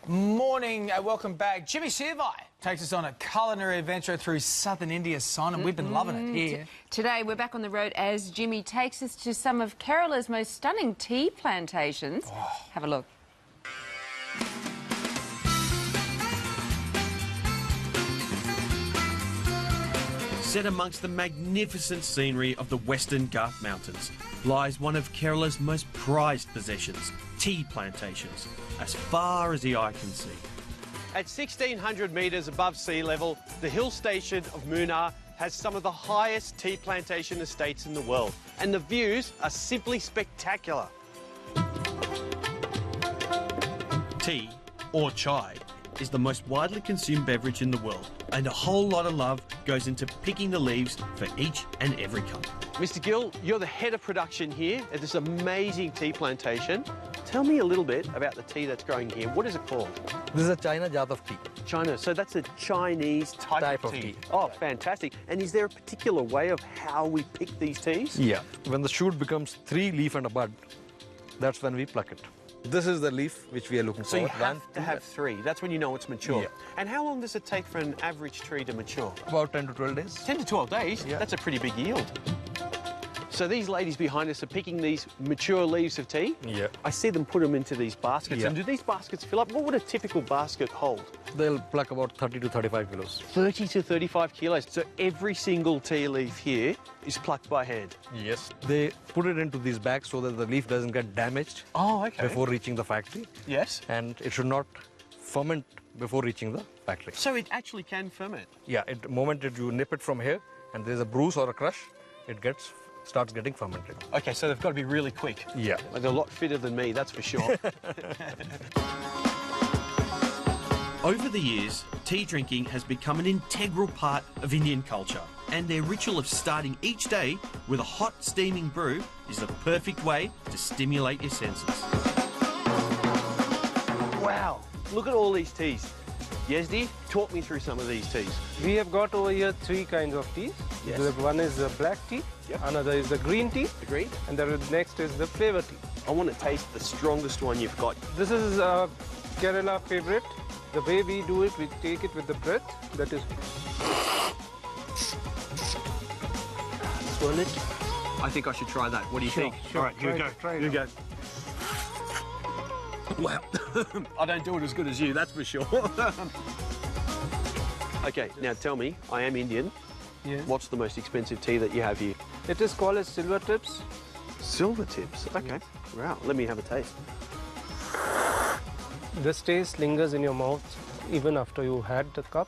Morning, welcome back. Jimmy Seervai takes us on a culinary adventure through southern India, Son, and we've been loving it here. Today we're back on the road as Jimmy takes us to some of Kerala's most stunning tea plantations. Have a look. Set amongst the magnificent scenery of the Western Ghat Mountains lies one of Kerala's most prized possessions, tea plantations, as far as the eye can see. At 1,600 metres above sea level, the hill station of Munnar has some of the highest tea plantation estates in the world, and the views are simply spectacular. Tea, or chai, is the most widely consumed beverage in the world, and a whole lot of love goes into picking the leaves for each and every cup. Mr. Gill, you're the head of production here at this amazing tea plantation. Tell me a little bit about the tea that's growing here. What is it called? This is a China Jat of tea. China, so that's a Chinese type of tea. Oh, fantastic. And is there a particular way of how we pick these teas? Yeah. When the shoot becomes 3 leaf and a bud, that's when we pluck it. This is the leaf which we are looking for. So you have to have 3. That's when you know it's mature. Yeah. And how long does it take for an average tree to mature? About 10 to 12 days. 10 to 12 days? Yeah. That's a pretty big yield. So these ladies behind us are picking these mature leaves of tea. Yeah. I see them put them into these baskets. Yeah. And do these baskets fill up? What would a typical basket hold? They'll pluck about 30 to 35 kilos. 30 to 35 kilos. So every single tea leaf here is plucked by hand? Yes. They put it into these bags so that the leaf doesn't get damaged before reaching the factory. Yes. And it should not ferment before reaching the factory. So it actually can ferment? Yeah. The moment you nip it from here and there's a bruise or a crush, it starts getting fermented. Okay, so they've got to be really quick. Yeah. Like, they're a lot fitter than me, that's for sure. Over the years, tea drinking has become an integral part of Indian culture, and their ritual of starting each day with a hot steaming brew is the perfect way to stimulate your senses. Wow, look at all these teas. Yezdi, talk me through some of these teas. We have got over here 3 kinds of teas. Yes. One is the black tea, another is the green tea, Agreed? and the next is the flavor tea. I want to taste the strongest one you've got. This is Kerala favorite. The way we do it, we take it with the breath. That is. Swirl it. I think I should try that. What do you think? Sure. All right, here we go. Here we go. Wow. I don't do it as good as you, that's for sure. Okay, now tell me, I am Indian. Yes. What's the most expensive tea that you have here? It is called as silver tips. Silver tips. Okay. Wow. Let me have a taste. This taste lingers in your mouth even after you had the cup.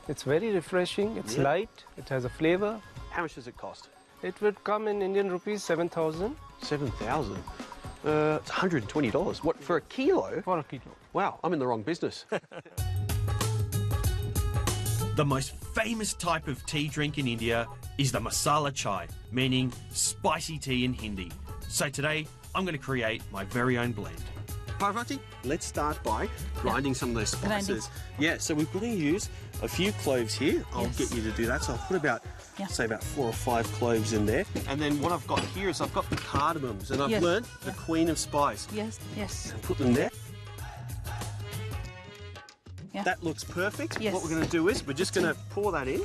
It's very refreshing. It's light. It has a flavor. How much does it cost? It would come in Indian rupees 7,000. 7,000. It's $120. What, for a kilo? For a kilo. Wow, I'm in the wrong business. The most famous type of tea drink in India is the masala chai, meaning spicy tea in Hindi. So today, I'm going to create my very own blend. Parvati, let's start by grinding some of those spices. Yeah, so we're going to use a few cloves here. I'll get you to do that. So I'll put about, say about 4 or 5 cloves in there. And then what I've got here is I've got the cardamoms, and I've learned the queen of spice. Yes. Put them there. Yeah. That looks perfect. Yes. What we're going to do is we're just going to pour that in.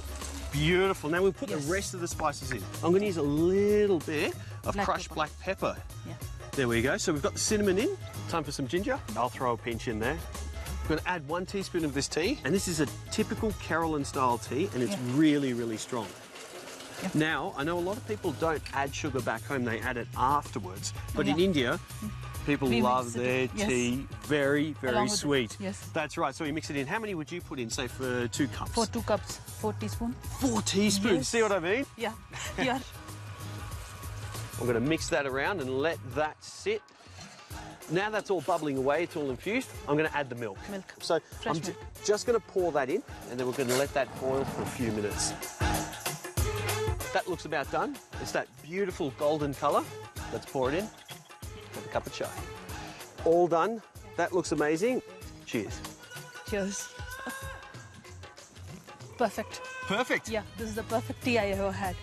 Beautiful. Now we'll put the rest of the spices in. I'm going to use a little bit of crushed black pepper. Yeah. There we go. So we've got the cinnamon in. Time for some ginger. I'll throw a pinch in there. I'm going to add 1 teaspoon of this tea. And this is a typical Kerala style tea, and it's really, really strong. Yeah. Now, I know a lot of people don't add sugar back home. They add it afterwards. But in India, people love their tea very, very sweet. Yes. That's right. So we mix it in. How many would you put in, say, for 2 cups? For 2 cups, 4 teaspoons. 4 teaspoons. Yes. See what I mean? Yeah. Here. I'm going to mix that around and let that sit. Now that's all bubbling away, it's all infused, I'm going to add the milk. So I'm just going to pour that in, and then we're going to let that boil for a few minutes. That looks about done. It's that beautiful golden colour. Let's pour it in. Have a cup of chai. All done. That looks amazing. Cheers. Cheers. Perfect. Perfect. Yeah, this is the perfect tea I ever had.